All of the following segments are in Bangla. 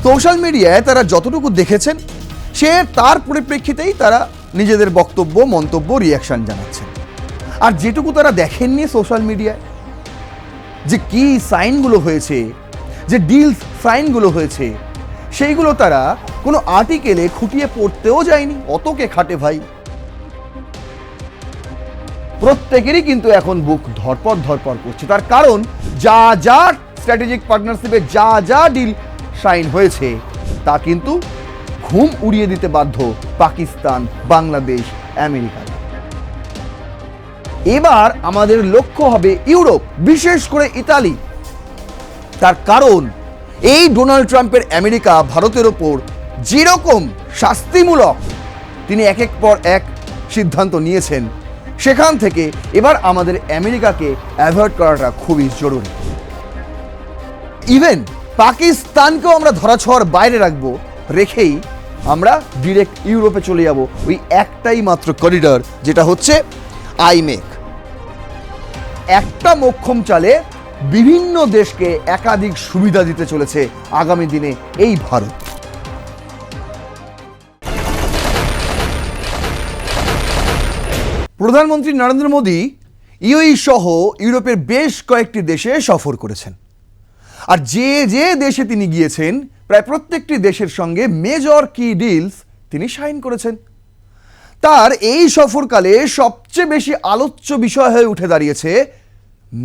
সোশ্যাল মিডিয়ায় তারা যতটুকু দেখেছেন সে তার পরিপ্রেক্ষিতেই তারা নিজেদের বক্তব্য, মন্তব্য, রিয়াকশন জানাচ্ছেন। আর যেটুকু তারা দেখেননি সোশ্যাল মিডিয়ায়, যে কি সাইনগুলো হয়েছে, যে ডিলস সাইনগুলো হয়েছে, সেইগুলো তারা কোনো আর্টিকেলে খুঁটিয়ে পড়তেও যায়নি। অতকে খাটে ভাই। প্রত্যেকেরই কিন্তু এখন বুক ধরপড় ধরপড় করছে। তার কারণ যা যা স্ট্র্যাটেজিক পার্টনারশিপে যা যা ডিল সাইন হয়েছে তা কিন্তু ঘুম উড়িয়ে দিতে বাধ্য পাকিস্তান, বাংলাদেশ, আমেরিকা। এবার আমাদের লক্ষ্য হবে ইউরোপ, বিশেষ করে ইতালি। তার কারণ এই ডোনাল্ড ট্রাম্পের আমেরিকা ভারতের ওপর যেরকম শাস্তিমূলক তিনি একের পর এক সিদ্ধান্ত নিয়েছেন, সেখান থেকে এবার আমাদের আমেরিকাকে অ্যাভয়েড করাটা খুবই জরুরি। ইভেন পাকিস্তানকেও আমরা ধরাছোঁয়ার বাইরে রাখবো, রেখেই আমরা ডিরেক্ট ইউরোপে চলে যাব ওই একটাই মাত্র করিডর, যেটা হচ্ছে আইমেক। একটা মোক্ষম চালে বিভিন্ন দেশকে একাধিক সুবিধা দিতে চলেছে আগামী দিনে এই ভারত। প্রধানমন্ত্রী নরেন্দ্র মোদী ইউএই সহ ইউরোপের বেশ কয়েকটি দেশে সফর করেছেন। আর যে যে দেশে তিনি গিয়েছেন, প্রায় প্রত্যেকটি দেশের সঙ্গে মেজর কি ডিলস তিনি সাইন করেছেন। তার এই সফরকালে সবচেয়ে বেশি আলোচ্য বিষয় হয়ে উঠে দাঁড়িয়েছে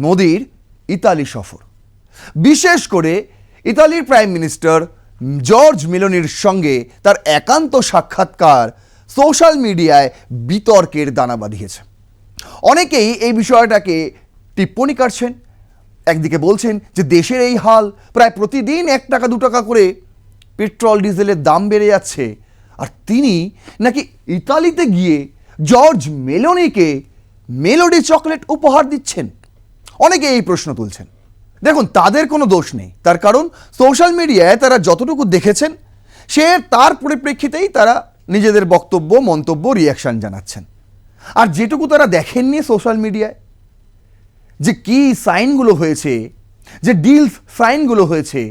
মোদির ইতালি সফর। বিশেষ করে ইতালির প্রাইম মিনিস্টার জর্জ মেলোনির সঙ্গে তার একান্ত সাক্ষাৎকার সোশ্যাল মিডিয়ায় বিতর্কের দানা বাঁধিয়েছে। অনেকেই এই বিষয়টাকে টিপ্পণী কাটছেন। একদিকে বলছেন যে দেশের এই হাল, প্রায় প্রতিদিন 1 টাকা 2 টাকা করে পেট্রোল ডিজেলের দাম বেড়ে যাচ্ছে, আর তিনি নাকি ইতালিতে গিয়ে জর্জ মেলোনিকে মেলোডি চকলেট উপহার দিচ্ছেন। অনেকে এই প্রশ্ন তুলছেন। দেখুন, তাদের কোনো দোষ নেই। তার কারণ সোশ্যাল মিডিয়ায় তারা যতটুকু দেখেছেন সে তার পরিপ্রেক্ষিতেই তারা নিজেদের বক্তব্য, মন্তব্য, রিয়াকশন জানাচ্ছেন। আর যেটুকু তারা দেখেননি সোশ্যাল মিডিয়ায়, যে কি সাইনগুলো হয়েছে, যে ডিলস সাইনগুলো হয়েছে,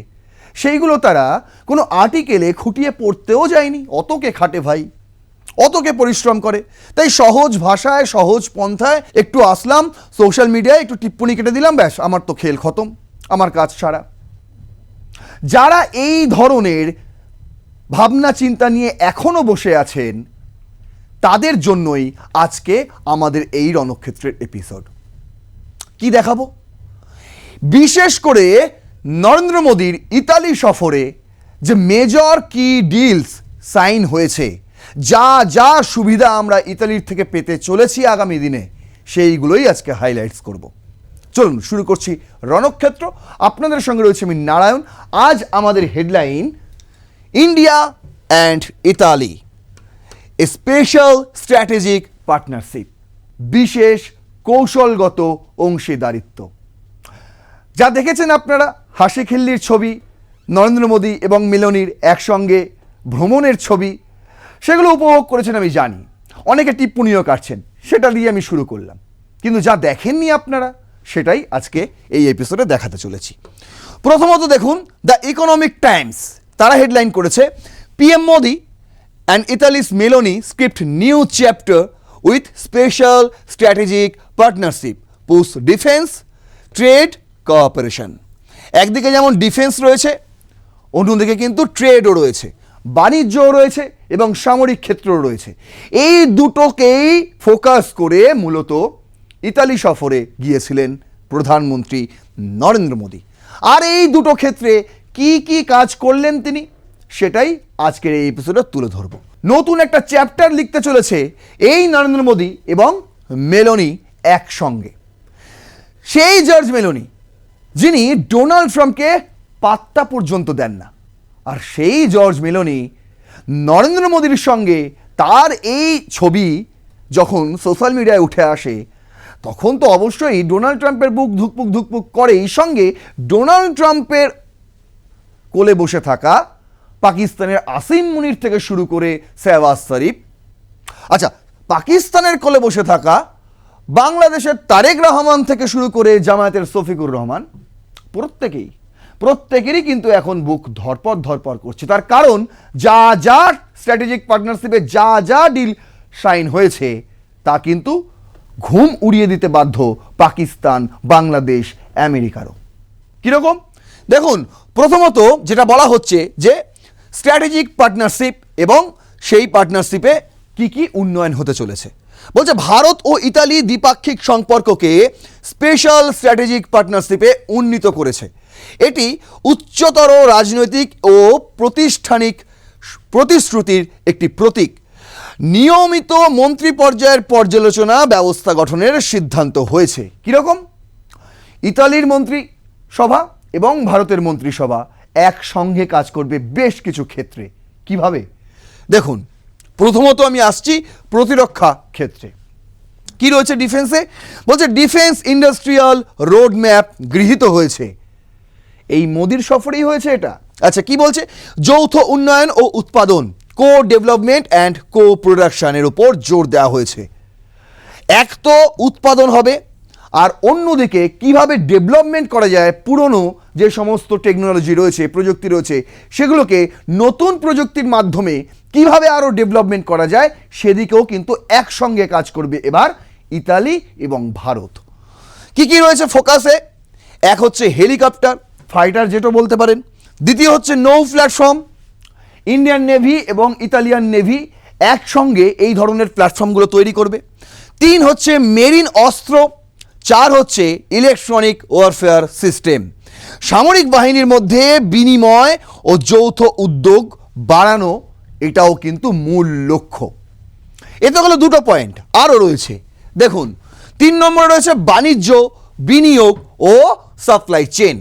সেইগুলো তারা কোনো আর্টিকেলে খুঁটিয়ে পড়তেও যায়নি। অতকে খাটে ভাই, অতকে পরিশ্রম করে। তাই সহজ ভাষায়, সহজ পন্থায় একটু আসলাম সোশ্যাল মিডিয়ায়, একটু টিপ্পণী কেটে দিলাম, ব্যাস আমার তো খেল খতম, আমার কাজ সারা। যারা এই ধরনের ভাবনা চিন্তা নিয়ে এখনো বসে আছেন, তাদের জন্যই আজকে আমাদের এই রণক্ষেত্রের এপিসোড। কি দেখাবো? বিশেষ করে নরেন্দ্র মোদীর ইতালি সফরে যে মেজর কি ডিলস সাইন হয়েছে, যা যা সুবিধা আমরা ইতালির থেকে পেতে চলেছি আগামী দিনে, সেইগুলোই আজকে হাইলাইটস করব। চলুন শুরু করছি রণক্ষেত্র। আপনাদের সঙ্গে রয়েছে আমি নারায়ণ। আজ আমাদের headline, India and Italy a special strategic partnership, বিশেষ কৌশলগত অংশীদারিত্ব। যা দেখেছেন আপনারা, হাসি খিল্লির ছবি, নরেন্দ্র মোদী এবং মেলোনির একসঙ্গে ভ্রমণের ছবি, সেগুলো উপভোগ করেছেন আমি জানি। অনেকে টিপ্পণীও কাটছেন, সেটা দিয়ে আমি শুরু করলাম। কিন্তু যা দেখেননি আপনারা, সেটাই আজকে এই এপিসোডে দেখাতে চলেছি। প্রথমত দেখুন, দ্য ইকোনমিক টাইমস, তারা হেডলাইন করেছে, PM Modi and Italy's Meloni script new chapter with special strategic partnership push defence trade cooperation. একদিকে যেমন ডিফেন্স রয়েছে, অন্যদিকে কিন্তু ট্রেডও রয়েছে, বাণিজ্যও রয়েছে এবং সামরিক ক্ষেত্রও রয়েছে। এই দুটোকেই ফোকাস করে মূলত ইতালি সফরে গিয়েছিলেন প্রধানমন্ত্রী নরেন্দ্র মোদী। আর এই দুটো ক্ষেত্রে কি কি কাজ করলেন তিনি, সেটাই আজকের এই এপিসোডে তুলে ধরব। নতুন একটা চ্যাপ্টার লিখতে চলেছে এই নরেন্দ্র মোদী এবং মেলোনি একসঙ্গে। সেই জর্জ মেলোনি যিনি ডোনাল্ড ট্রাম্পকে পাত্তা পর্যন্ত দেন না, আর সেই জর্জ মেলোনি নরেন্দ্র মোদীর সঙ্গে তার এই ছবি যখন সোশ্যাল মিডিয়ায় উঠে আসে, তখন তো অবশ্যই ডোনাল্ড ট্রাম্পের বুক ধুকপুক ধুকপুক করে। এই সঙ্গে ডোনাল্ড ট্রাম্পের কোলে বসে থাকা পাকিস্তানের আসিম মুনির থেকে শুরু করে শেহবাজ শরীফ, আচ্ছা পাকিস্তানের কোলে বসে থাকা বাংলাদেশের তারেক রহমান থেকে শুরু করে জামায়াতের শফিকুর রহমান, প্রত্যেকেই প্রত্যেকেরই কিন্তু এখন বুক ধরপর করছে। তার কারণ যা যা স্ট্র্যাটেজিক পার্টনারশিপে যা যা ডিল সাইন হয়েছে তা কিন্তু ঘুম উড়িয়ে দিতে বাধ্য পাকিস্তান, বাংলাদেশ, আমেরিকারও। কীরকম দেখুন, প্রথমত যেটা বলা হচ্ছে যে স্ট্র্যাটেজিক পার্টনারশিপ এবং সেই পার্টনারশিপে কি কি উন্নয়ন হতে চলেছে। বলছে ভারত ও ইতালি দ্বিপাক্ষিক সম্পর্ককে স্পেশাল স্ট্র্যাটেজিক পার্টনারশিপে উন্নীত করেছে। এটি উচ্চতর রাজনৈতিক ও প্রাতিষ্ঠানিক প্রতিশ্রুতির একটি প্রতীক। নিয়মিত মন্ত্রী পর্যায়ের পর্যালোচনা ব্যবস্থা গঠনের সিদ্ধান্ত হয়েছে। কীরকম, ইতালির মন্ত্রিসভা এবং ভারতের মন্ত্রিসভা একসঙ্গে কাজ করবে বেশ কিছু ক্ষেত্রে। কিভাবে দেখুন, প্রথমত আমি আসছি প্রতিরক্ষা ক্ষেত্রে। কি রয়েছে ডিফেন্সে, বলছে ডিফেন্স ইন্ডাস্ট্রিয়াল রোড ম্যাপ গৃহীত হয়েছে। এই মোদির সফরেই হয়েছে এটা। আচ্ছা, কি বলছে, যৌথ উন্নয়ন ও উৎপাদন, কো ডেভেলপমেন্ট অ্যান্ড কো প্রোডাকশনের উপর জোর দেওয়া হয়েছে। এক তো উৎপাদন হবে, আর অন্যদিকে কিভাবে ডেভেলপমেন্ট করা যায়, পুরনো যে সমস্ত টেকনোলজি রয়েছে, প্রযুক্তি রয়েছে, সেগুলোকে নতুন প্রযুক্তির মাধ্যমে কিভাবে আরও ডেভেলপমেন্ট করা যায় সেদিকেও কিন্তু একসঙ্গে কাজ করবে এবার ইতালি এবং ভারত। কি কি রয়েছে ফোকাসে, এক হচ্ছে হেলিকপ্টার, ফাইটার যেটা বলতে পারেন। দ্বিতীয় হচ্ছে নৌ প্ল্যাটফর্ম, ইন্ডিয়ান নেভি এবং ইতালিয়ান নেভি একসঙ্গে এই ধরনের প্ল্যাটফর্মগুলো তৈরি করবে। 3 হচ্ছে মেরিন অস্ত্র। 4 হচ্ছে ইলেকট্রনিক ওয়ারফেয়ার সিস্টেম। সামরিক বাহিনীর মধ্যে বিনিময় ও যৌথ উদ্যোগ বাড়ানো, এটাও কিন্তু মূল লক্ষ্য। এতে হলো দুটো পয়েন্ট, আরও রয়েছে দেখুন। 3 নম্বরে রয়েছে বাণিজ্য, বিনিয়োগ ও সাপ্লাই চেন।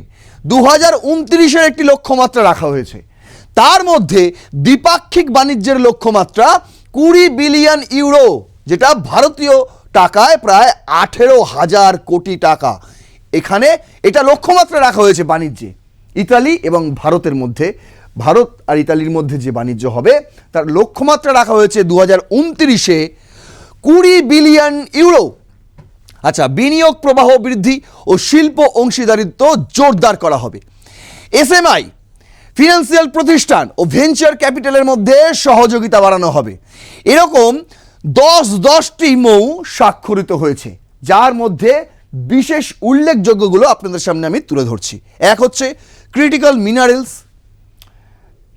2029-এর একটি লক্ষ্যমাত্রা রাখা হয়েছে। তার মধ্যে দ্বিপাক্ষিক বাণিজ্যের লক্ষ্যমাত্রা 20 বিলিয়ন ইউরো, যেটা ভারতীয় টাকায় প্রায় 18,000 কোটি টাকা। এখানে এটা লক্ষ্যমাত্রা রাখা হয়েছে বাণিজ্যে। ইতালি এবং ভারতের মধ্যে, ভারত আর ইতালির মধ্যে যে বাণিজ্য হবে তার লক্ষ্যমাত্রা রাখা হয়েছে 2029-এ 20 বিলিয়ন ইউরো। আচ্ছা, বিনিয়োগ প্রবাহ বৃদ্ধি ও শিল্প অংশীদারিত্ব জোরদার করা হবে। এসএমআই, ফিনান্সিয়াল প্রতিষ্ঠান ও ভেঞ্চার ক্যাপিটালের মধ্যে সহযোগিতা বাড়ানো হবে। এরকম 10টি মৌ স্বাক্ষরিত হয়েছে, যার মধ্যে বিশেষ উল্লেখযোগ্যগুলো আপনাদের সামনে আমি তুলে ধরছি। এক হচ্ছে ক্রিটিক্যাল মিনারেলস,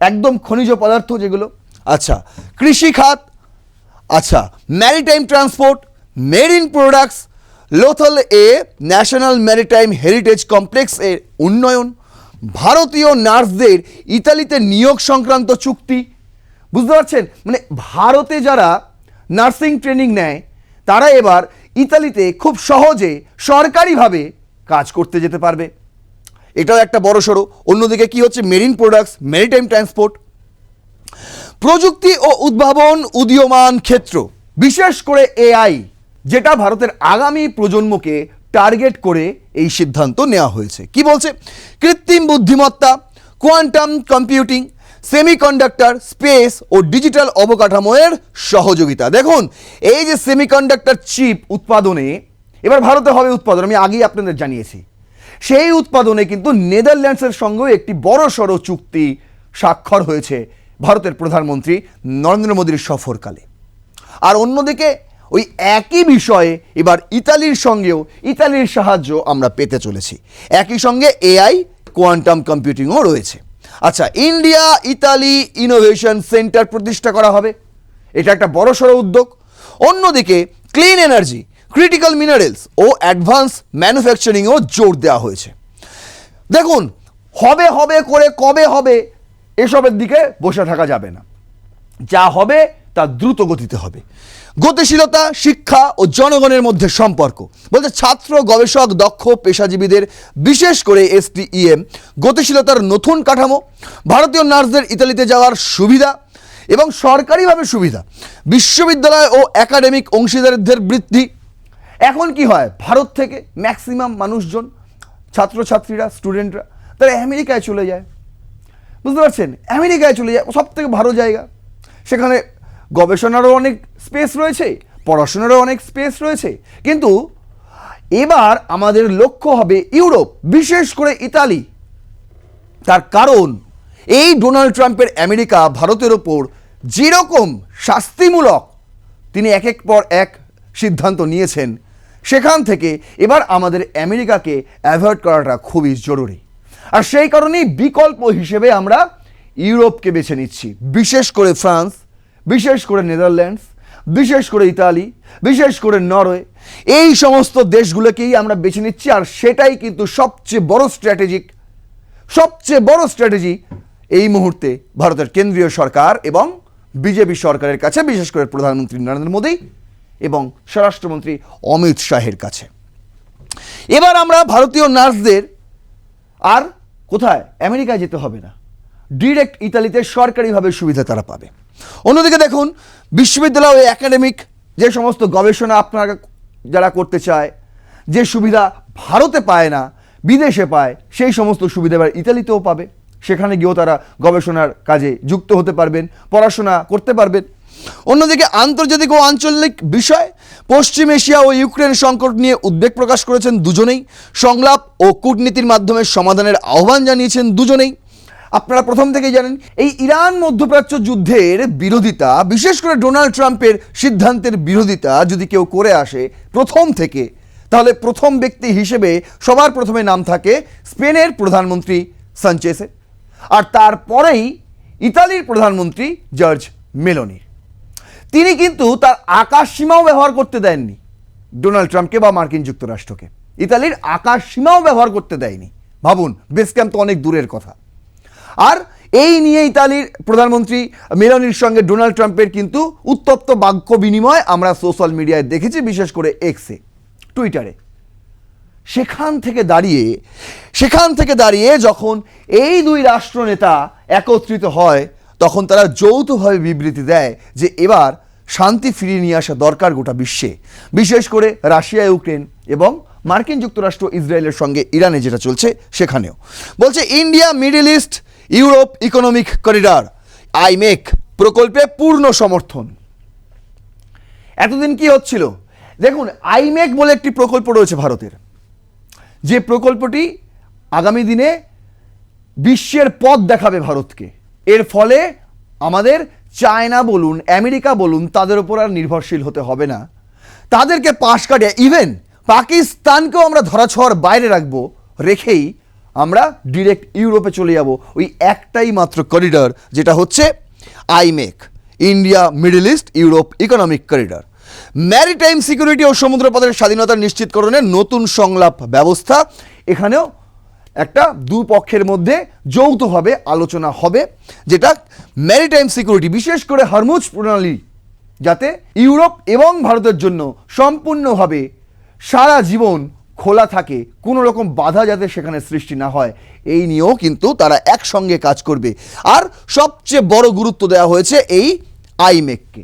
একদম খনিজ পদার্থ যেগুলো। আচ্ছা, কৃষি খাত। আচ্ছা, maritime transport, marine products, Lothal এ ন্যাশনাল ম্যারিটাইম হেরিটেজ কমপ্লেক্স এর উন্নয়ন, ভারতীয় নার্সদের ইতালিতে নিয়োগ সংক্রান্ত চুক্তি। বুঝতে পারছেন, মানে ভারতে যারা নার্সিং ট্রেনিং নেয় তারা এবার ইতালিতে খুব সহজে সরকারিভাবে কাজ করতে যেতে পারবে, এটাও একটা বড় সড়ো। অন্যদিকে কি হচ্ছে, মেরিন প্রোডাক্টস, ম্যারিটাইম ট্রান্সপোর্ট, প্রযুক্তি ও উদ্ভাবন উদীয়মান ক্ষেত্র, বিশেষ করে এআই, যেটা ভারতের আগামী প্রজন্মকে টার্গেট করে এই সিদ্ধান্ত নেওয়া হয়েছে। কি বলছে, কৃত্রিম বুদ্ধিমত্তা, কোয়ান্টাম কম্পিউটিং, সেমিকন্ডাক্টর, স্পেস ও ডিজিটাল অবকাঠামোর সহযোগিতা। দেখুন, এই যে সেমিকন্ডাক্টর চিপ উৎপাদনে এবার ভারতে হবে উৎপাদন, আমি আগেই আপনাদের জানিয়েছি। সেই উৎপাদনে কিন্তু নেদারল্যান্ডসের সঙ্গেও একটি বড় সড়ো চুক্তি স্বাক্ষর হয়েছে ভারতের প্রধানমন্ত্রী নরেন্দ্র মোদীর সফরকালে। আর অন্যদিকে ওই একই বিষয়ে এবার ইতালির সঙ্গেও ইতালির সাহায্য আমরা পেতে চলেছি। একই সঙ্গে এআই, কোয়ান্টাম কম্পিউটিংও রয়েছে। আচ্ছা, ইন্ডিয়া ইতালি ইনোভেশন সেন্টার প্রতিষ্ঠা করা হবে, এটা একটা বড়সড় উদ্যোগ। অন্যদিকে ক্লিন এনার্জি, ক্রিটিক্যাল মিনারেলস ও অ্যাডভান্স ম্যানুফ্যাকচারিংও জোর দেওয়া হয়েছে। দেখুন, হবে হবে করে কবে হবে এসবের দিকে বসে থাকা যাবে না, যা হবে তা দ্রুত গতিতে হবে। গতিশীলতা, শিক্ষা ও জনগণের মধ্যে সম্পর্ক, বলতে ছাত্র, গবেষক, দক্ষ পেশাজীবীদের বিশেষ করে এসটিইএম গতিশীলতার নতুন কাঠামো, ভারতীয় নার্সদের ইতালিতে যাওয়ার সুবিধা এবং সরকারিভাবে সুবিধা, বিশ্ববিদ্যালয় ও একাডেমিক অংশীদারদের বৃদ্ধি। এখন কি হয়, ভারত থেকে ম্যাক্সিমাম মানুষজন, ছাত্রছাত্রীরা, স্টুডেন্টরা তারা আমেরিকায় চলে যায়। বুঝতে পারছেন, আমেরিকায় চলে যায়, সব থেকে ভালো জায়গা। সেখানে গবেষণারও অনেক স্পেস রয়েছে, পড়াশোনারও অনেক স্পেস রয়েছে। কিন্তু এবার আমাদের লক্ষ্য হবে ইউরোপ, বিশেষ করে ইতালি। তার কারণ এই ডোনাল্ড ট্রাম্পের আমেরিকা ভারতের ওপর যেরকম শাস্তিমূলক তিনি একের পর এক সিদ্ধান্ত নিয়েছেন, সেখান থেকে এবার আমাদের আমেরিকাকে অ্যাভয়েড করাটা খুবই জরুরি। আর সেই কারণেই বিকল্প হিসেবে আমরা ইউরোপকে বেছে নিচ্ছি, বিশেষ করে ফ্রান্স, বিশেষ করে নেদারল্যান্ডস, বিশেষ করে ইতালি, বিশেষ করে নরওয়ে, এই সমস্ত দেশগুলোকেই আমরা বেছে নিচ্ছি। আর সেটাই কিন্তু সবচেয়ে বড় স্ট্র্যাটেজি এই মুহূর্তে ভারতের কেন্দ্রীয় সরকার এবং বিজেপি সরকারের কাছে, বিশেষ করে প্রধানমন্ত্রী নরেন্দ্র মোদী এবং স্বরাষ্ট্রমন্ত্রী অমিত শাহের কাছে। এবার আমরা ভারতীয় নার্সদের আর কোথায় আমেরিকায় যেতে হবে না, ডিরেক্ট ইতালিতে সরকারিভাবে সুবিধা তারা পাবে। অন্যদিকে দেখুন, বিশ্ববিদ্যালয় ও একাডেমিক যে সমস্ত গবেষণা আপনারা যারা করতে চায়, যে সুবিধা ভারতে পায় না বিদেশে পায়, সেই সমস্ত সুবিধা এবার ইতালিতেও পাবে। সেখানে গিয়েও তারা গবেষণার কাজে যুক্ত হতে পারবেন, পড়াশোনা করতে পারবেন। অন্যদিকে আন্তর্জাতিক ও আঞ্চলিক বিষয়, পশ্চিম এশিয়া ও ইউক্রেন সংকট নিয়ে উদ্বেগ প্রকাশ করেছেন দুজনেই। সংলাপ ও কূটনীতির মাধ্যমে সমাধানের আহ্বান জানিয়েছেন দুজনেই। আপনারা প্রথম থেকেই জানেন, এই ইরান মধ্যপ্রাচ্য যুদ্ধের বিরোধিতা, বিশেষ করে ডোনাল্ড ট্রাম্পের সিদ্ধান্তের বিরোধিতা যদি কেউ করে আসে প্রথম থেকে, তাহলে প্রথম ব্যক্তি হিসেবে সবার প্রথমে নাম থাকে স্পেনের প্রধানমন্ত্রী সানচেসের, আর তারপরেই ইতালির প্রধানমন্ত্রী জর্জ মেলোনির। তিনি কিন্তু তার আকাশ সীমাও ব্যবহার করতে দেননি ডোনাল্ড ট্রাম্পকে বা মার্কিন যুক্তরাষ্ট্রকে। ইতালির আকাশ সীমাও ব্যবহার করতে দেয়নি। ভাবুন, বেস ক্যাম্প তো অনেক দূরের কথা। আর এই নিয়ে ইতালির প্রধানমন্ত্রী মেলোনির সঙ্গে ডোনাল্ড ট্রাম্পের কিন্তু উত্তপ্ত বাক্য বিনিময় আমরা সোশ্যাল মিডিয়ায় দেখেছি, বিশেষ করে এক্সে, টুইটারে। সেখান থেকে দাঁড়িয়ে যখন এই দুই রাষ্ট্রনেতা একত্রিত হয়, তখন তারা যৌথভাবে বিবৃতি দেয় যে এবার শান্তি ফিরিয়ে নিয়ে আসা দরকার গোটা বিশ্বে, বিশেষ করে রাশিয়া, ইউক্রেন এবং মার্কিন যুক্তরাষ্ট্র, ইসরায়েলের সঙ্গে ইরানে যেটা চলছে সেখানেও। বলছে India Middle East Europe economic corridor iMac প্রকল্পে পূর্ণ সমর্থন। এতদিন কি হচ্ছিল? দেখুন, আইমেক বলে একটি প্রকল্প রয়েছে ভারতের, যে প্রকল্পটি আগামী দিনে বিশ্বের পথ দেখাবে ভারতকে। এর ফলে আমাদের চায়না বলুন, আমেরিকা বলুন, তাদের উপর আর নির্ভরশীল হতে হবে না। তাদেরকে পাশ কাটিয়ে ইভেন পাকিস্তানকেও আমরা ধরাছোঁয়ার বাইরে রেখেই আমরা ডিরেক্ট ইউরোপে চলে যাব ওই একটাই মাত্র করিডর, যেটা হচ্ছে IMEC, India Middle East Europe economic corridor. Maritime security ও সমুদ্রপথের স্বাধীনতা নিশ্চিতকরণের নতুন সংলাপ ব্যবস্থা। এখানেও একটা দুপক্ষের মধ্যে যৌথভাবে আলোচনা হবে, যেটা ম্যারিটাইম সিকিউরিটি, বিশেষ করে হরমুজ প্রণালী যাতে ইউরোপ এবং ভারতের জন্য সম্পূর্ণভাবে সারা জীবন খোলা থাকে, কোনো রকম বাধা যাতে সেখানে সৃষ্টি না হয়, এই নিয়েও কিন্তু তারা একসঙ্গে কাজ করবে। আর সবচেয়ে বড় গুরুত্ব দেওয়া হয়েছে এই আইমেককে।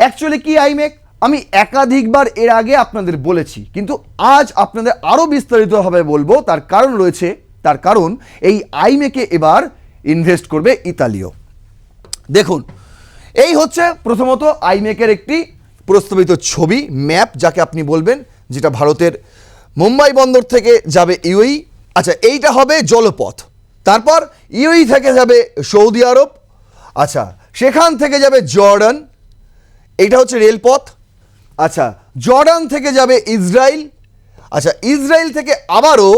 অ্যাকচুয়ালি কি আইমেক আমি একাধিকবার এর আগে আপনাদের বলেছি, কিন্তু আজ আপনাদের আরও বিস্তারিতভাবে বলবো। তার কারণ এই আইমেকে এবার ইনভেস্ট করবে ইতালিও। দেখুন, এই হচ্ছে প্রথমত আইমেকের একটি প্রস্তাবিত ছবি, ম্যাপ যাকে আপনি বলবেন, যেটা ভারতের মুম্বাই বন্দর থেকে যাবে ইউএই। আচ্ছা, এইটা হবে জলপথ। তারপর ইউএই থেকে যাবে সৌদি আরব। আচ্ছা, সেখান থেকে যাবে জর্ডান, এইটা হচ্ছে রেলপথ। আচ্ছা, জর্ডান থেকে যাবে ইসরায়েল। আচ্ছা, ইসরায়েল থেকে আবারও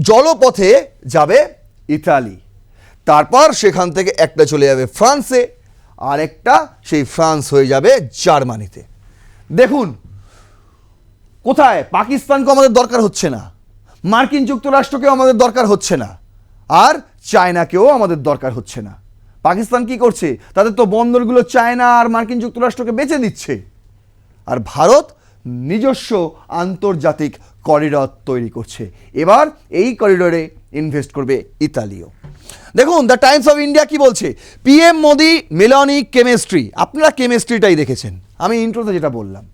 জলপথে যাবে ইতালি। তারপর সেখান থেকে একটা চলে যাবে ফ্রান্সে, আর একটা সেই ফ্রান্স হয়ে যাবে জার্মানিতে। দেখুন, কোথায় পাকিস্তানকেও আমাদের দরকার হচ্ছে না, মার্কিন যুক্তরাষ্ট্রকেও আমাদের দরকার হচ্ছে না, আর চায়নাকেও আমাদের দরকার হচ্ছে না। পাকিস্তান কি করছে? তাদের তো বন্দরগুলো চায়না আর মার্কিন যুক্তরাষ্ট্রকে বেচে দিচ্ছে। আর ভারত নিজস্ব আন্তর্জাতিক করিডর তৈরি করছে। এবার এই করিডরে ইনভেস্ট করবে ইতালিও। দেখুন, দ্য টাইমস অফ ইন্ডিয়া কি বলছে, পিএম মোদি মেলোনি কেমিস্ট্রি। আপনারা কেমিস্ট্রিটাই দেখেছেন, আমি ইন্ট্রোতে যেটা বললাম,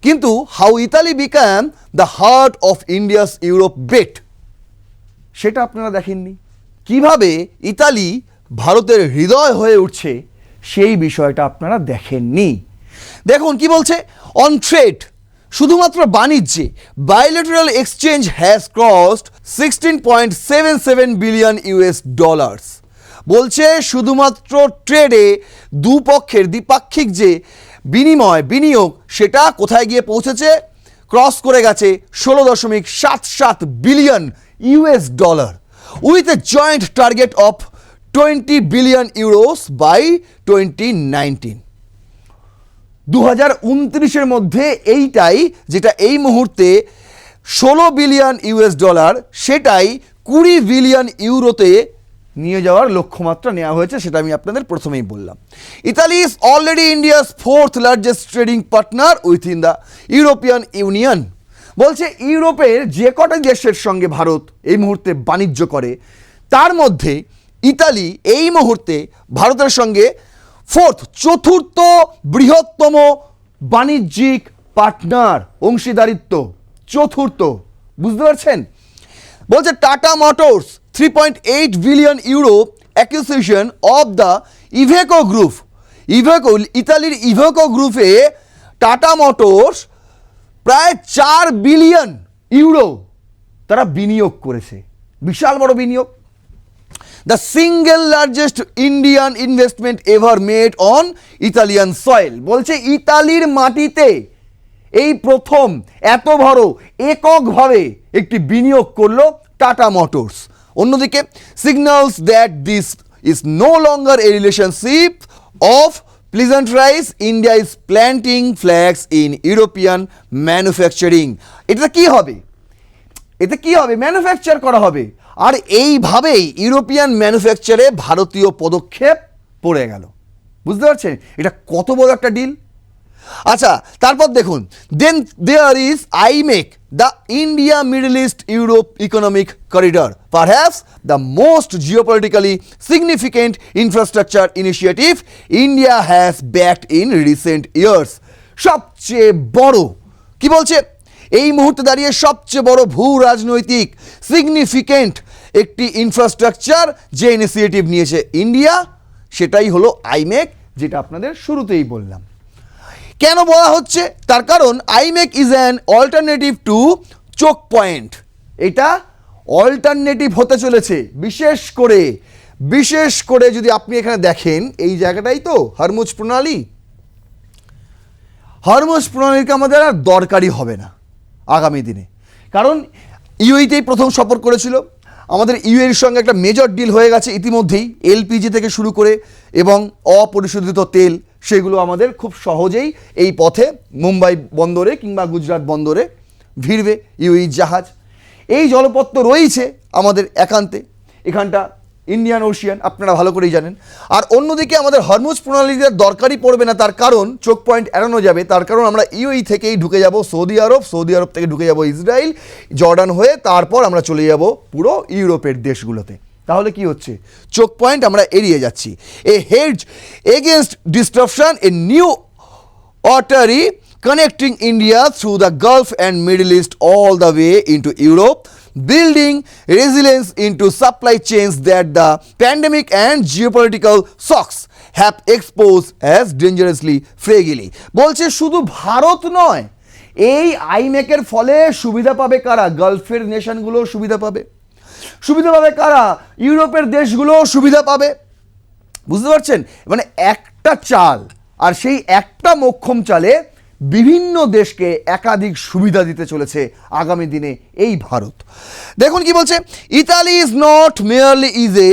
কিন্তু how Italy became the heart of India's Europe bet, সেটা আপনারা দেখেননি। কিভাবে ইতালি ভারতের হৃদয় হয়ে উঠছে, সেই বিষয়টা আপনারা দেখেননি। দেখুন কি বলছে, অন ট্রেড শুধুমাত্র বাণিজ্যে bilateral exchange has crossed 16.77 billion US dollars. বলছে শুধুমাত্র ট্রেডে দুপক্ষের দ্বিপাক্ষিক যে বিনিয়োগ সেটা কোথায় গিয়ে পৌঁছেছে, ক্রস করে গেছে 16.77 billion US dollar with a joint target of 20 billion euros by 2019। 2029-এর মধ্যে এইটাই, যেটা এই মুহূর্তে 16 বিলিয়ন ইউএস ডলার, সেটাই 20 বিলিয়ন ইউরোতে নিয়ে যাওয়ার লক্ষ্যমাত্রা নেওয়া হয়েছে, সেটা আমি আপনাদের প্রথমেই বললাম। Italy is already India's 4th largest trading partner within the European union. বলছে ইউরোপের যে কটা দেশের সঙ্গে ভারত এই মুহূর্তে বাণিজ্য করে তার মধ্যে ইতালি এই মুহূর্তে ভারতের সঙ্গে চতুর্থ বৃহত্তম বাণিজ্যিক পার্টনার, অংশীদারিত্ব চতুর্থ, বুঝতে পারছেন। বলছে tata motors 3.8 billion euro acquisition of the Iveco group. ইতালির ইভেকো গ্রুপে টাটা মোটরস প্রায় 4 বিলিয়ন ইউরো তারা বিনিয়োগ করেছে, বিশাল বড় বিনিয়োগ। The single largest Indian investment ever made on Italian soil। বলছে ইতালির মাটিতে এই প্রথম এত বড় এককভাবে একটি বিনিয়োগ করলো টাটা মোটরস। অন্যদিকে signals that this is no longer a relationship of pleasantries, India is planting flags in European manufacturing। এটা কি হবে, ম্যানুফ্যাকচার করা হবে, আর এইভাবেই ইউরোপিয়ান ম্যানুফ্যাকচারে ভারতীয় পদক্ষেপ পড়ে গেল। বুঝতে পারছেন এটা কত বড় একটা ডিল। আচ্ছা, তারপর দেখুন, then there is IMEC, the India Middle East Europe economic corridor, perhaps the most geopolitically significant infrastructure initiative India has backed in recent years. সবচেয়ে বড়, কি বলছে, এই মুহূর্তে দাঁড়িয়ে সবচেয়ে বড় ভূ রাজনৈতিক সিগনিফিকেন্ট একটি ইনফ্রাস্ট্রাকচার যে ইনিশিয়েটিভ নিয়েছে ইন্ডিয়া, সেটাই হলো আইমেক, যেটা আপনাদের শুরুতেই বললাম। কেন বলা হচ্ছে, তার কারণ iMac is an alternative to choke point. এটা অল্টারনেটিভ হতে চলেছে, বিশেষ করে যদি আপনি এখানে দেখেন এই জায়গাটাই তো হরমুজ প্রণালীকে আমাদের আর দরকারই হবে না আগামী দিনে, কারণ ইউএইতেই প্রথম সফর করেছিল। আমাদের ইউএর সঙ্গে একটা মেজর ডিল হয়ে গেছে ইতিমধ্যেই, এলপিজি থেকে শুরু করে এবং অপরিশোধিত তেল, সেগুলো আমাদের খুব সহজেই এই পথে মুম্বাই বন্দরে কিংবা গুজরাট বন্দরে ভিড়বে ইউএই জাহাজ। এই জলপথ তো রয়েছে আমাদের একান্তে, এখানটা ইন্ডিয়ান ওশিয়ান আপনারা ভালো করেই জানেন। আর অন্যদিকে আমাদের হরমুজ প্রণালীর দরকারই পড়বে না, তার কারণ চোক পয়েন্ট এড়ানো যাবে, তার কারণ আমরা ইউএই থেকেই ঢুকে যাব সৌদি আরব থেকে ঢুকে যাব ইসরায়েল, জর্ডান হয়ে তারপর আমরা চলে যাব পুরো ইউরোপের দেশগুলোতে। তাহলে কি হচ্ছে, চোক পয়েন্ট আমরা এড়িয়ে যাচ্ছি। A hedge against disruption, a new artery connecting India through the Gulf and Middle East all the way into Europe, building resilience into supply chains that the pandemic and geopolitical shocks have exposed as dangerously fragile। বলছে শুধু ভারত নয়, এই আইমেকের ফলে সুবিধা পাবে কারা, গালফের নেশনগুলো সুবিধা পাবে কারা, ইউরোপের দেশগুলো সুবিধা পাবে। বুঝতে পারছেন, মানে একটা চাল, আর সেই একটা মোক্ষম চালে বিভিন্ন দেশকে একাধিক সুবিধা দিতে চলেছে আগামী দিনে এই ভারত। দেখুন কি বলছে, Italy is not merely is a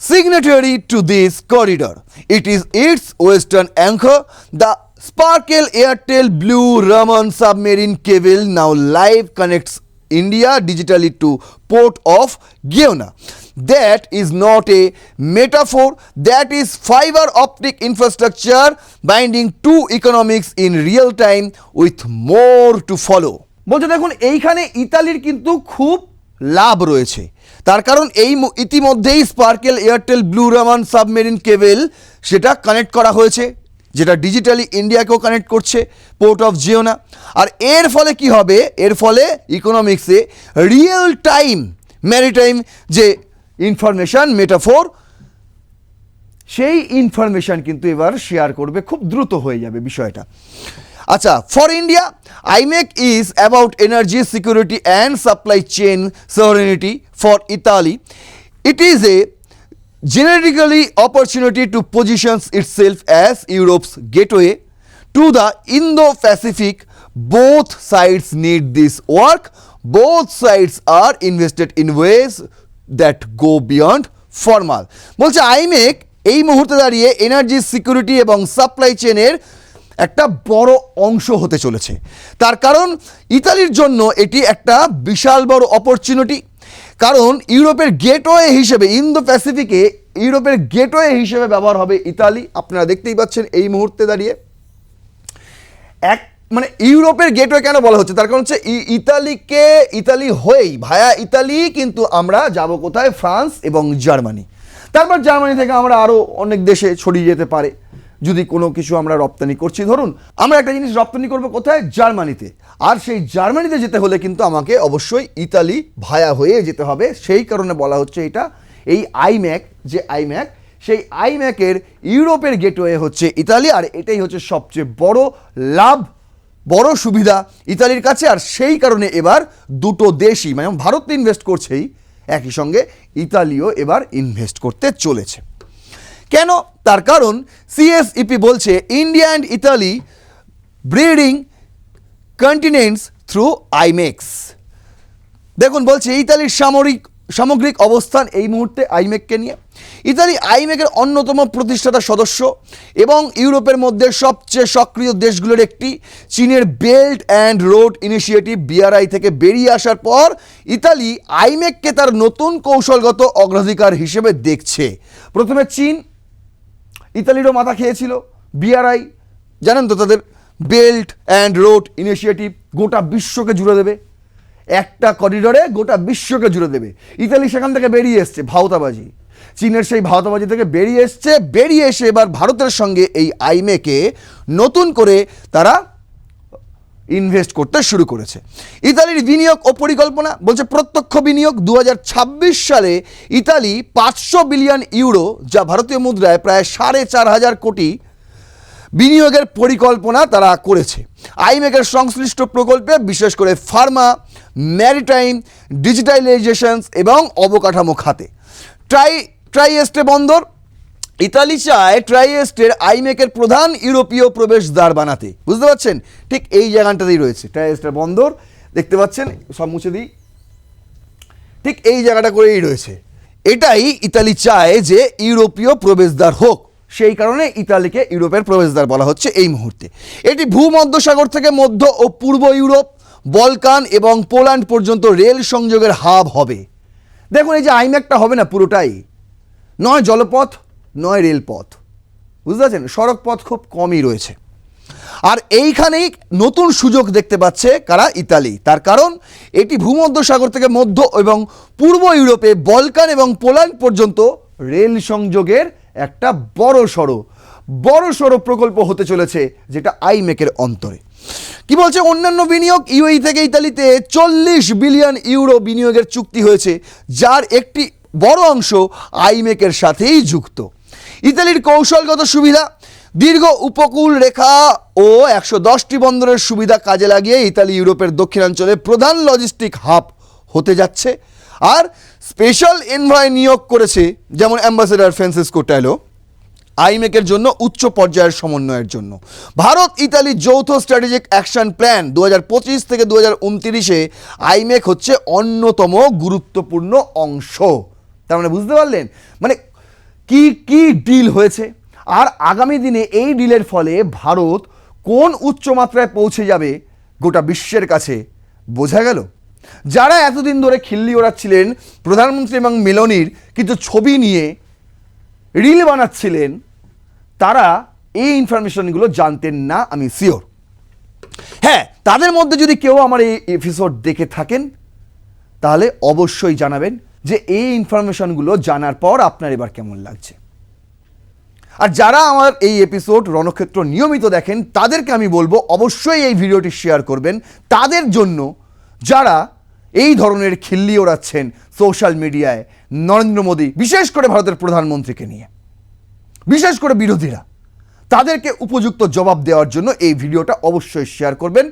signatory to this corridor, it is its western anchor. The Sparkle Airtel Blue Raman submarine cable now live connects India digitally to port of Guyana. That is not a metaphor, that is fiber optic infrastructure binding two economics in real time with more to follow। বলছে দেখুন এইখানে ইতালির কিন্তু খুব লাভ রয়েছে, তার কারণ এই ইতিমধ্যেই sparkle Airtel blue Raman submarine cable সেটা কানেক্ট করা হয়েছে, যেটা ডিজিটালি ইন্ডিয়াকেও কানেক্ট করছে পোর্ট অফ জিওনা। আর এর ফলে কি হবে, এর ফলে ইকোনমিক্সে রিয়েল টাইম ম্যারিটাইম যে ইনফরমেশান মেটাফোর, সেই ইনফরমেশান কিন্তু এবার শেয়ার করবে, খুব দ্রুত হয়ে যাবে বিষয়টা। আচ্ছা, for India iMac is about energy security and supply chain sovereignty. For Italy it is a genetically opportunity to position itself as Europe's gateway to the Indo-Pacific. Both sides need this work. Both sides are invested in ways that go beyond formal. বলছে আইমেক এই মুহূর্তে দাঁড়িয়ে এনার্জি সিকিউরিটি এবং সাপ্লাই চেনের একটা বড় অংশ হতে চলেছে। তার কারণ ইতালির জন্য এটি একটা বিশাল বড় অপরচুনিটি, কারণ ইউরোপের গেটওয়ে হিসেবে ইন্দো প্যাসিফিকে ইউরোপের গেটওয়ে হিসেবে ব্যবহার হবে ইতালি। আপনারা দেখতেই পাচ্ছেন এই মুহূর্তে দাঁড়িয়ে মানে ইউরোপের গেটওয়ে কেন বলা হচ্ছে, তার কারণ হচ্ছে ইতালি হয়েই ভায়া ইতালি কিন্তু আমরা যাব কোথায়, ফ্রান্স এবং জার্মানি। তারপর জার্মানি থেকে আমরা আরও অনেক দেশে ছড়িয়ে যেতে পারে যদি কোনো কিছু আমরা রপ্তানি করছি। ধরুন আমরা একটা জিনিস রপ্তানি করবো কোথায়, জার্মানিতে, আর সেই জার্মানিতে যেতে হলে কিন্তু আমাকে অবশ্যই ইতালি ভায়া হয়ে যেতে হবে। সেই কারণে বলা হচ্ছে এটা এই আইম্যাক, যে আইম্যাক সেই আইম্যাকের ইউরোপের গেটওয়ে হচ্ছে ইতালি, আর এটাই হচ্ছে সবচেয়ে বড় লাভ, বড় সুবিধা ইতালির কাছে। আর সেই কারণে এবার দুটো দেশই, মানে ভারত তো ইনভেস্ট করছেই, একই সঙ্গে ইতালিও এবার ইনভেস্ট করতে চলেছে। কেন, তার কারণ সিএসইপি বলছে India and Italy breeding continents through IMX. দেখুন বলছে ইতালির সামগ্রিক অবস্থান এই মুহূর্তে আইমেককে নিয়ে। ইতালি আইমেকের অন্যতম প্রতিষ্ঠাতা সদস্য এবং ইউরোপের মধ্যে সবচেয়ে সক্রিয় দেশগুলোর একটি। চীনের belt and road initiative BRI থেকে বেরিয়ে আসার পর ইতালি আইমেককে তার নতুন কৌশলগত অগ্রাধিকার হিসেবে দেখছে। প্রথমে চীন ইতালিরও মাথা খেয়েছিল, বিআরআই জানেন তো তাদের বেল্ট অ্যান্ড রোড ইনিশিয়েটিভ গোটা বিশ্বকে জুড়ে দেবে, একটা করিডোরে গোটা বিশ্বকে জুড়ে দেবে। ইতালি সেখান থেকে বেরিয়ে এসছে ভাওতাবাজি, চীনের সেই ভাওতাবাজি থেকে বেরিয়ে এসে এবার ভারতের সঙ্গে এই আইমেকে নতুন করে তারা ইনভেস্ট করতে শুরু করেছে। ইতালির বিনিয়োগ ও পরিকল্পনা বলছে প্রত্যক্ষ বিনিয়োগ 2026 সালে ইতালি 500 বিলিয়ন ইউরো, যা ভারতীয় মুদ্রায় প্রায় 4,500 কোটি বিনিয়োগের পরিকল্পনা তারা করেছে। আইমেকের সংশ্লিষ্ট প্রকল্পে বিশেষ করে ফার্মা, ম্যারিটাইম, ডিজিটালাইজেশন এবং অবকাঠামো খাতে। ট্রাইয়েস্টে বন্দর, ইতালি চায় ট্রাইয়েস্টের আইমেকের প্রধান ইউরোপীয় প্রবেশদ্বার বানাতে। বুঝতে পারছেন, ঠিক এই জায়গাটাতেই রয়েছে ট্রাইয়েস্টের বন্দর, দেখতে পাচ্ছেন, সব মুছে দিই, ঠিক এই জায়গাটা করেই রয়েছে। এটাই ইতালি চায় যে ইউরোপীয় প্রবেশদ্বার হোক, সেই কারণে ইতালিকে ইউরোপের প্রবেশদ্বার বলা হচ্ছে এই মুহূর্তে। এটি ভূমধ্যসাগর থেকে মধ্য ও পূর্ব ইউরোপ, বলকান এবং পোল্যান্ড পর্যন্ত রেল সংযোগের হাব হবে। দেখুন এই যে আইম্যাকটা হবে না পুরোটাই নয় জলপথ নয় রেলপথ, বুঝতে পারছেন, সড়ক পথ খুব কমই রয়েছে। আর এইখানেই নতুন সুযোগ দেখতে পাচ্ছে কারা, ইতালি। তার কারণ এটি ভূমধ্যসাগর থেকে মধ্য এবং পূর্ব ইউরোপে বলকান এবং পোল্যান্ড পর্যন্ত রেল সংযোগের একটা বড় প্রকল্প হতে চলেছে, যেটা আইমেকের অন্তরে। কি বলছে অন্যান্য বিনিয়োগ, ইউএই থেকে ইতালিতে 40 বিলিয়ন ইউরো বিনিয়োগের চুক্তি হয়েছে, যার একটি বড় অংশ আইমেকের সাথেই যুক্ত। ইতালির কৌশলগত সুবিধা, দীর্ঘ উপকূল রেখা ও 110টি বন্দরের সুবিধা কাজে লাগিয়ে ইতালি ইউরোপের দক্ষিণাঞ্চলে প্রধান লজিস্টিক হাব হতে যাচ্ছে। আর স্পেশাল এনভয় নিয়োগ করেছে, যেমন অ্যাম্বাসেডর ফ্রান্সিসকো টাইলো, আইমেকের জন্য উচ্চ পর্যায়ের সমন্বয়ের জন্য। ভারত ইতালি যৌথ স্ট্র্যাটেজিক অ্যাকশন প্ল্যান 2025 থেকে 2029-এ আইমেক হচ্ছে অন্যতম গুরুত্বপূর্ণ অংশ। তার মানে বুঝতে পারলেন মানে কি ডিল হয়েছে, আর আগামী দিনে এই ডিলের ফলে ভারত কোন উচ্চমাত্রায় পৌঁছে যাবে গোটা বিশ্বের কাছে বোঝা গেল। যারা এতদিন ধরে খিল্লি ওড়াচ্ছিলেন প্রধানমন্ত্রী এবং মেলোনির কিছু ছবি নিয়ে রিল বানাচ্ছিলেন, তারা এই ইনফরমেশনগুলো জানতেন না, আমি শিওর। হ্যাঁ, তাদের মধ্যে যদি কেউ আমার এই এপিসোড দেখে থাকেন তাহলে অবশ্যই জানাবেন যে এই ইনফরমেশনগুলো জানার পর আপনার এবার কেমন লাগছে। আর যারা আমার এই এপিসোড রণক্ষেত্র নিয়মিত দেখেন তাদেরকে আমি বলবো অবশ্যই এই ভিডিওটি শেয়ার করবেন তাদের জন্য, যারা এই ধরনের খিল্লি ওড়াচ্ছেন সোশ্যাল মিডিয়ায় নরেন্দ্র মোদী, বিশেষ করে ভারতের প্রধানমন্ত্রীকে নিয়ে, বিশেষ করে বিরোধীরা, তাদেরকে উপযুক্ত জবাব দেওয়ার জন্য এই ভিডিওটা অবশ্যই শেয়ার করবেন।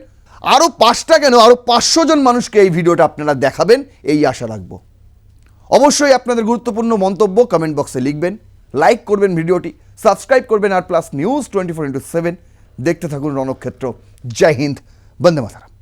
আরও 5টা কেন আরও 500 জন মানুষকে এই ভিডিওটা আপনারা দেখাবেন, এই আশা রাখবো। অবশ্যই আপনাদের গুরুত্বপূর্ণ মন্তব্য কমেন্ট বক্সে লিখবেন, লাইক করবেন ভিডিওটি, সাবস্ক্রাইব করবেন আর প্লাস নিউজ 24x7 দেখতে থাকুন রণক্ষেত্র। জয় হিন্দ, বন্দে মাতরম।